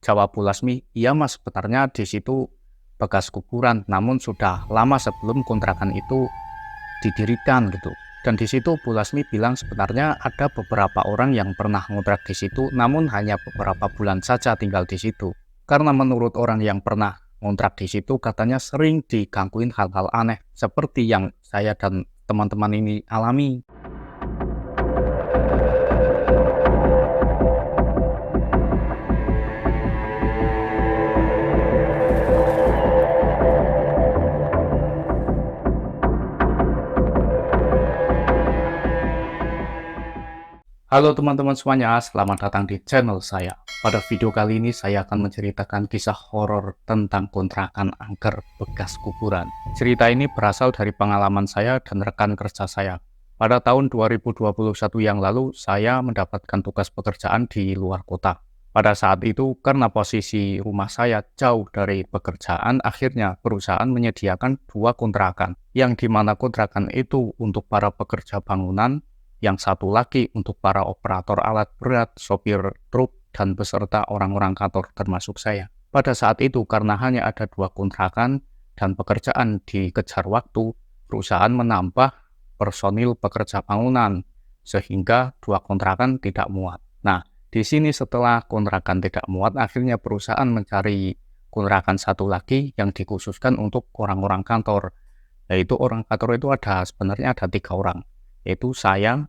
Jawab Bu Lasmi, iya Mas, sebenarnya di situ bekas kuburan, namun sudah lama sebelum kontrakan itu didirikan gitu. Dan di situ Bu Lasmi bilang sebenarnya ada beberapa orang yang pernah ngontrak di situ, namun hanya beberapa bulan saja tinggal di situ. Karena menurut orang yang pernah ngontrak di situ, katanya sering digangguin hal-hal aneh, seperti yang saya dan teman-teman ini alami. Halo teman-teman semuanya, selamat datang di channel saya. Pada video kali ini saya akan menceritakan kisah horor tentang kontrakan angker bekas kuburan. Cerita ini berasal dari pengalaman saya dan rekan kerja saya. Pada tahun 2021 yang lalu, saya mendapatkan tugas pekerjaan di luar kota. Pada saat itu, karena posisi rumah saya jauh dari pekerjaan, akhirnya perusahaan menyediakan 2 kontrakan, yang dimana kontrakan itu untuk para pekerja bangunan, yang satu lagi untuk para operator alat berat, sopir truk, dan beserta orang-orang kantor termasuk saya. Pada saat itu karena hanya ada 2 kontrakan dan pekerjaan dikejar waktu, perusahaan menambah personil pekerja bangunan sehingga 2 kontrakan tidak muat. Nah, di sini setelah kontrakan tidak muat, akhirnya perusahaan mencari kontrakan satu lagi yang dikhususkan untuk orang-orang kantor. Yaitu orang kantor itu sebenarnya ada 3 orang, yaitu saya,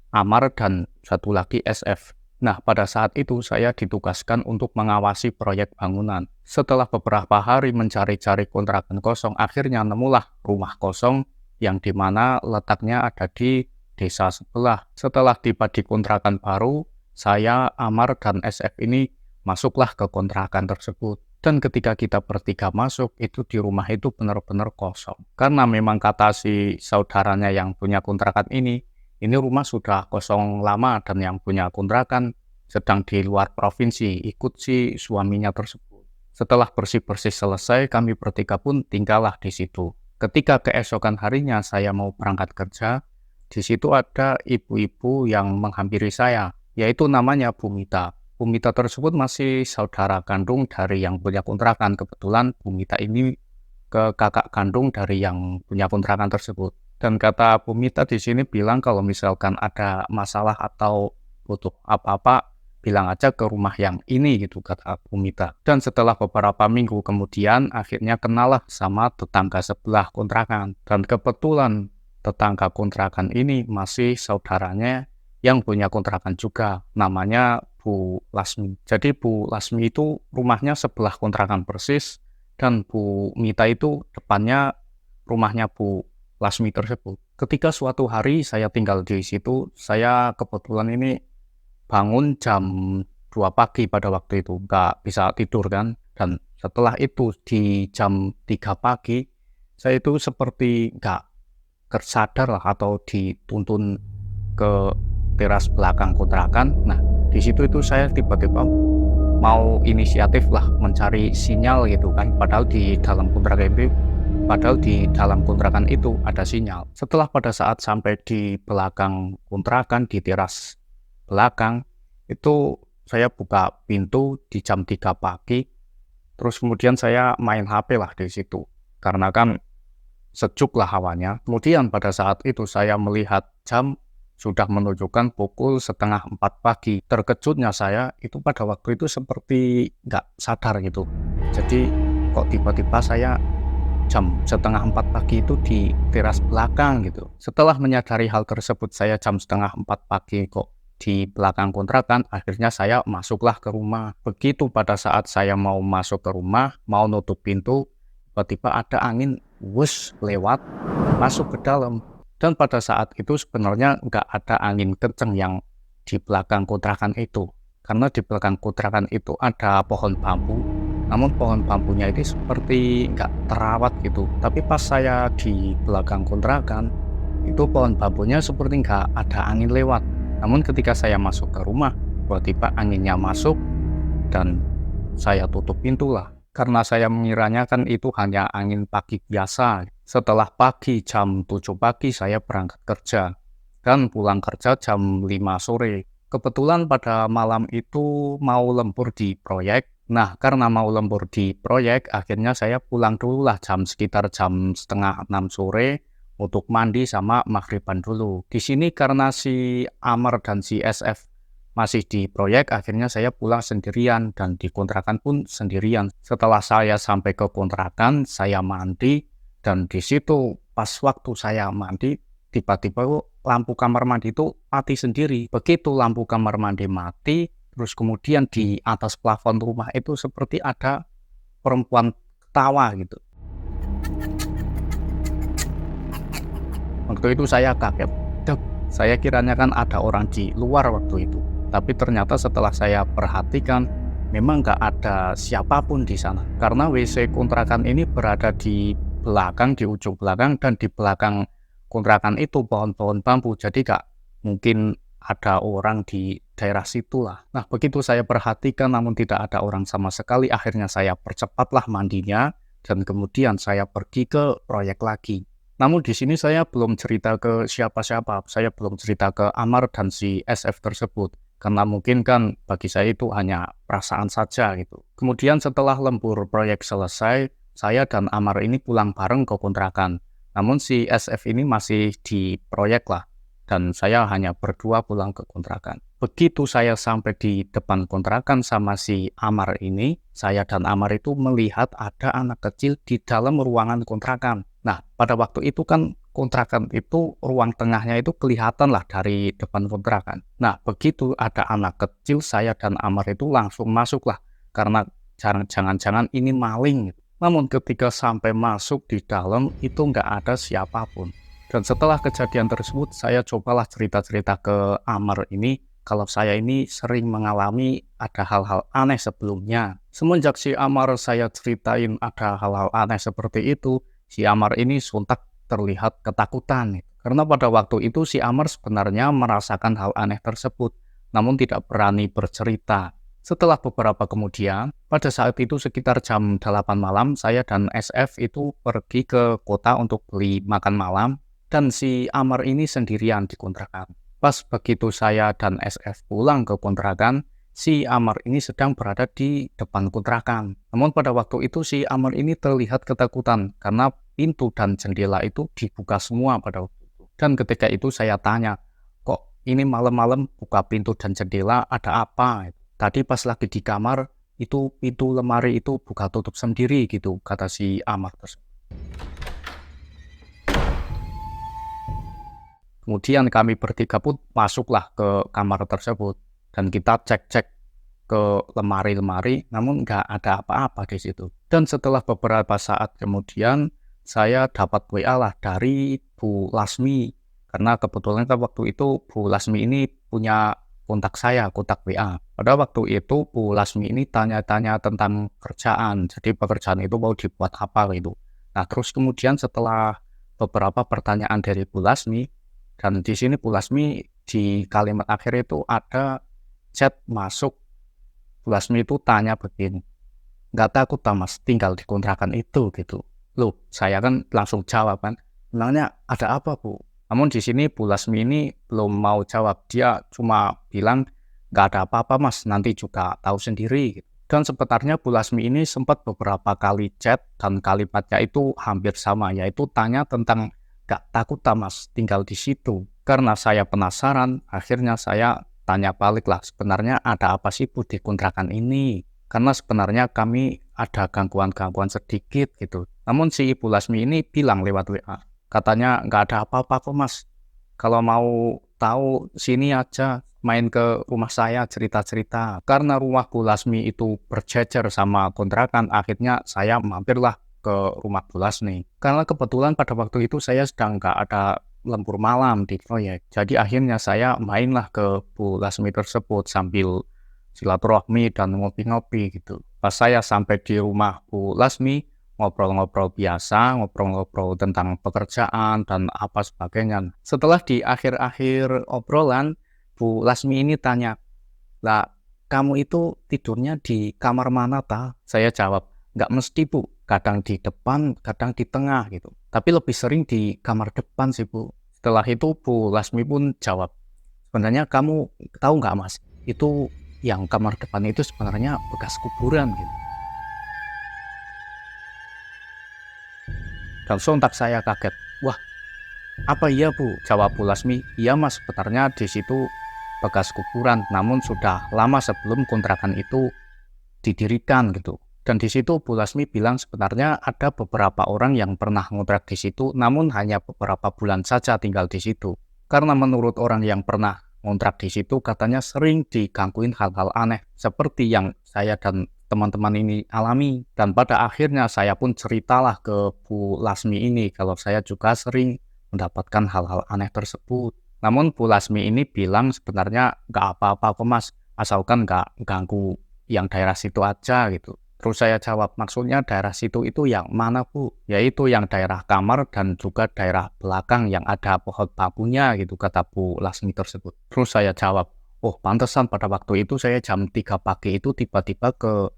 Amar, dan satu lagi SF. Nah, pada saat itu saya ditugaskan untuk mengawasi proyek bangunan. Setelah beberapa hari mencari-cari kontrakan kosong, akhirnya nemulah rumah kosong yang dimana letaknya ada di desa sebelah. Setelah tiba di kontrakan baru, saya, Amar, dan SF ini masuklah ke kontrakan tersebut. Dan ketika kita bertiga masuk, itu di rumah itu benar-benar kosong. Karena memang kata si saudaranya yang punya kontrakan ini rumah sudah kosong lama dan yang punya kontrakan sedang di luar provinsi, ikut si suaminya tersebut. Setelah bersih-bersih selesai, kami bertiga pun tinggallah di situ. Ketika keesokan harinya saya mau berangkat kerja, di situ ada ibu-ibu yang menghampiri saya, yaitu namanya Bu Mita. Bu Mita tersebut masih saudara kandung dari yang punya kontrakan. Kebetulan Bu Mita ini ke kakak kandung dari yang punya kontrakan tersebut. Dan kata Bu Mita di sini bilang kalau misalkan ada masalah atau butuh apa-apa, bilang aja ke rumah yang ini gitu, kata Bu Mita. Dan setelah beberapa minggu kemudian, akhirnya kenalah sama tetangga sebelah kontrakan. Dan kebetulan tetangga kontrakan ini masih saudaranya yang punya kontrakan juga, namanya Bu Lasmi. Jadi Bu Lasmi itu rumahnya sebelah kontrakan persis, dan Bu Mita itu depannya rumahnya Bu Lasmi tersebut. Ketika suatu hari saya tinggal di situ, saya kebetulan ini bangun jam 2 pagi pada waktu itu, nggak bisa tidur kan. Dan setelah itu di jam 3 pagi, saya itu seperti nggak tersadar lah atau dituntun ke teras belakang kontrakan. Nah, di situ itu saya tiba-tiba mau inisiatif lah mencari sinyal gitu kan, padahal di dalam kontrakan itu ada sinyal. Setelah pada saat sampai di belakang kontrakan, di teras belakang, itu saya buka pintu di jam 3 pagi, terus kemudian saya main HP lah di situ, karena kan sejuk lah hawanya. Kemudian pada saat itu saya melihat jam sudah menunjukkan pukul 3:30 pagi. Terkejutnya saya itu pada waktu itu seperti nggak sadar gitu. Jadi kok tiba-tiba saya jam 3:30 pagi itu di teras belakang gitu. Setelah menyadari hal tersebut, saya jam 3:30 pagi kok di belakang kontrakan, akhirnya saya masuklah ke rumah. Begitu pada saat saya mau masuk ke rumah, mau nutup pintu, tiba-tiba ada angin wus lewat masuk ke dalam. Dan pada saat itu sebenarnya nggak ada angin kenceng yang di belakang kontrakan itu. Karena di belakang kontrakan itu ada pohon bambu, namun pohon bambunya itu seperti nggak terawat gitu. Tapi pas saya di belakang kontrakan, itu pohon bambunya seperti nggak ada angin lewat. Namun ketika saya masuk ke rumah, tiba-tiba anginnya masuk dan saya tutup pintu lah. Karena saya mengiranya kan itu hanya angin pagi biasa. Setelah pagi jam 7 pagi saya berangkat kerja dan pulang kerja jam 5 sore. Kebetulan pada malam itu mau lembur di proyek, Nah, karena mau lembur di proyek, akhirnya saya pulang dulu lah sekitar jam setengah 6 sore untuk mandi sama maghriban dulu. Di sini karena si Amar dan si SF masih di proyek, akhirnya saya pulang sendirian dan di kontrakan pun sendirian. Setelah saya sampai ke kontrakan, saya mandi dan di situ pas waktu saya mandi, tiba-tiba lampu kamar mandi itu mati sendiri. Begitu lampu kamar mandi mati, terus kemudian di atas plafon rumah itu seperti ada perempuan ketawa gitu. Waktu itu saya kaget. Dep, saya kiranya kan ada orang di luar waktu itu. Tapi ternyata setelah saya perhatikan, memang nggak ada siapapun di sana. Karena WC kontrakan ini berada di belakang, di ujung belakang, dan di belakang kontrakan itu pohon-pohon bambu. Jadi nggak mungkin ada orang di daerah situlah. Nah, begitu saya perhatikan namun tidak ada orang sama sekali, akhirnya saya percepatlah mandinya dan kemudian saya pergi ke proyek lagi. Namun di sini saya belum cerita ke siapa-siapa, saya belum cerita ke Amar dan si SF tersebut. Karena mungkin kan bagi saya itu hanya perasaan saja gitu. Kemudian setelah lembur proyek selesai, saya dan Amar ini pulang bareng ke kontrakan. Namun si SF ini masih di proyek lah. Dan saya hanya berdua pulang ke kontrakan. Begitu saya sampai di depan kontrakan sama si Amar ini, saya dan Amar itu melihat ada anak kecil di dalam ruangan kontrakan. Nah, pada waktu itu kan kontrakan itu ruang tengahnya itu kelihatan lah dari depan kontrakan. Nah, begitu ada anak kecil, saya dan Amar itu langsung masuk lah. Karena jangan-jangan ini maling. Namun ketika sampai masuk di dalam, itu nggak ada siapapun. Dan setelah kejadian tersebut, saya cobalah cerita-cerita ke Amar ini, kalau saya ini sering mengalami ada hal-hal aneh sebelumnya. Semenjak si Amar saya ceritain ada hal-hal aneh seperti itu, si Amar ini sontak terlihat ketakutan. Karena pada waktu itu si Amar sebenarnya merasakan hal aneh tersebut, namun tidak berani bercerita. Setelah beberapa kemudian, pada saat itu sekitar jam 8 malam, saya dan SF itu pergi ke kota untuk beli makan malam. Dan si Amar ini sendirian di kontrakan. Pas begitu saya dan SF pulang ke kontrakan, si Amar ini sedang berada di depan kontrakan. Namun pada waktu itu si Amar ini terlihat ketakutan karena pintu dan jendela itu dibuka semua pada waktu itu. Dan ketika itu saya tanya, kok ini malam-malam buka pintu dan jendela, ada apa? Tadi pas lagi di kamar, itu pintu lemari itu buka tutup sendiri gitu, kata si Amar tersebut. Kemudian kami bertiga pun masuklah ke kamar tersebut dan kita cek-cek ke lemari-lemari, namun nggak ada apa-apa di situ. Dan setelah beberapa saat kemudian, saya dapat WA lah dari Bu Lasmi. Karena kebetulan kan waktu itu Bu Lasmi ini punya kontak saya, kontak WA. Pada waktu itu Bu Lasmi ini tanya-tanya tentang kerjaan, jadi pekerjaan itu mau dibuat apa gitu. Nah terus kemudian setelah beberapa pertanyaan dari Bu Lasmi, dan di sini Bu Lasmi di kalimat akhir itu ada chat masuk. Bu Lasmi itu tanya begini, nggak takut Mas tinggal di kontrakan itu gitu. Loh, saya kan langsung jawab kan, memangnya ada apa Bu? Namun di sini Bu Lasmi ini belum mau jawab, dia cuma bilang nggak ada apa-apa Mas, nanti juga tahu sendiri gitu. Dan sebenarnya Bu Lasmi ini sempat beberapa kali chat dan kalimatnya itu hampir sama, yaitu tanya tentang gak takut Mas tinggal di situ. Karena saya penasaran, akhirnya saya tanya balik lah, sebenarnya ada apa sih Bu di kontrakan ini? Karena sebenarnya kami ada gangguan-gangguan sedikit gitu. Namun si Ibu Lasmi ini bilang lewat WA, katanya nggak ada apa-apa kok Mas. Kalau mau tahu sini aja, main ke rumah saya cerita-cerita. Karena rumah Bu Lasmi itu berjejer sama kontrakan, akhirnya saya mampirlah ke rumah Bu Lasmi. Karena kebetulan pada waktu itu saya sedang nggak ada lembur malam di proyek. Jadi akhirnya saya mainlah ke Bu Lasmi tersebut sambil silaturahmi dan ngopi-ngopi gitu. Pas saya sampai di rumah Bu Lasmi, ngobrol-ngobrol biasa, ngobrol-ngobrol tentang pekerjaan dan apa sebagainya. Setelah di akhir-akhir obrolan, Bu Lasmi ini tanya, lah kamu itu tidurnya di kamar mana ta? Saya jawab, nggak mesti Bu, kadang di depan, kadang di tengah gitu. Tapi lebih sering di kamar depan sih Bu. Setelah itu Bu Lasmi pun jawab, sebenarnya kamu tahu nggak Mas, itu yang kamar depan itu sebenarnya bekas kuburan gitu. Dan sontak saya kaget. Wah, apa iya Bu? Jawab Bu Lasmi. Iya Mas, sebenarnya di situ bekas kuburan, namun sudah lama sebelum kontrakan itu didirikan gitu. Dan di situ Bu Lasmi bilang sebenarnya ada beberapa orang yang pernah ngontrak di situ, namun hanya beberapa bulan saja tinggal di situ. Karena menurut orang yang pernah ngontrak di situ, katanya sering digangguin hal-hal aneh, seperti yang saya dan teman-teman ini alami. Dan pada akhirnya saya pun ceritalah ke Bu Lasmi ini, kalau saya juga sering mendapatkan hal-hal aneh tersebut. Namun Bu Lasmi ini bilang sebenarnya nggak apa-apa kok Mas, asalkan nggak ganggu yang daerah situ aja gitu. Terus saya jawab, maksudnya daerah situ itu yang mana Bu? Yaitu yang daerah kamar dan juga daerah belakang yang ada pohon bambunya gitu, kata Bu Lasmi tersebut. Terus saya jawab, oh pantesan pada waktu itu saya jam 3 pagi itu tiba-tiba ke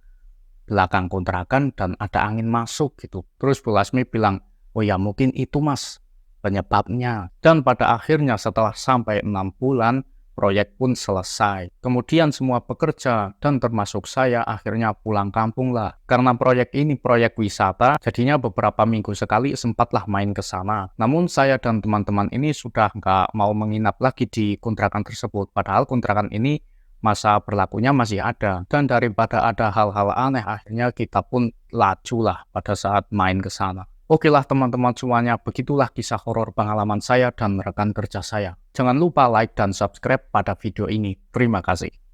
belakang kontrakan dan ada angin masuk gitu. Terus Bu Lasmi bilang, oh ya mungkin itu Mas penyebabnya. Dan pada akhirnya setelah sampai 6 bulan, proyek pun selesai. Kemudian semua pekerja dan termasuk saya akhirnya pulang kampung lah. Karena proyek ini proyek wisata, jadinya beberapa minggu sekali sempatlah main ke sana. Namun saya dan teman-teman ini sudah nggak mau menginap lagi di kontrakan tersebut. Padahal kontrakan ini masa berlakunya masih ada. Dan daripada ada hal-hal aneh, akhirnya kita pun laju lah pada saat main ke sana. Oke lah teman-teman semuanya, begitulah kisah horor pengalaman saya dan rekan kerja saya. Jangan lupa like dan subscribe pada video ini. Terima kasih.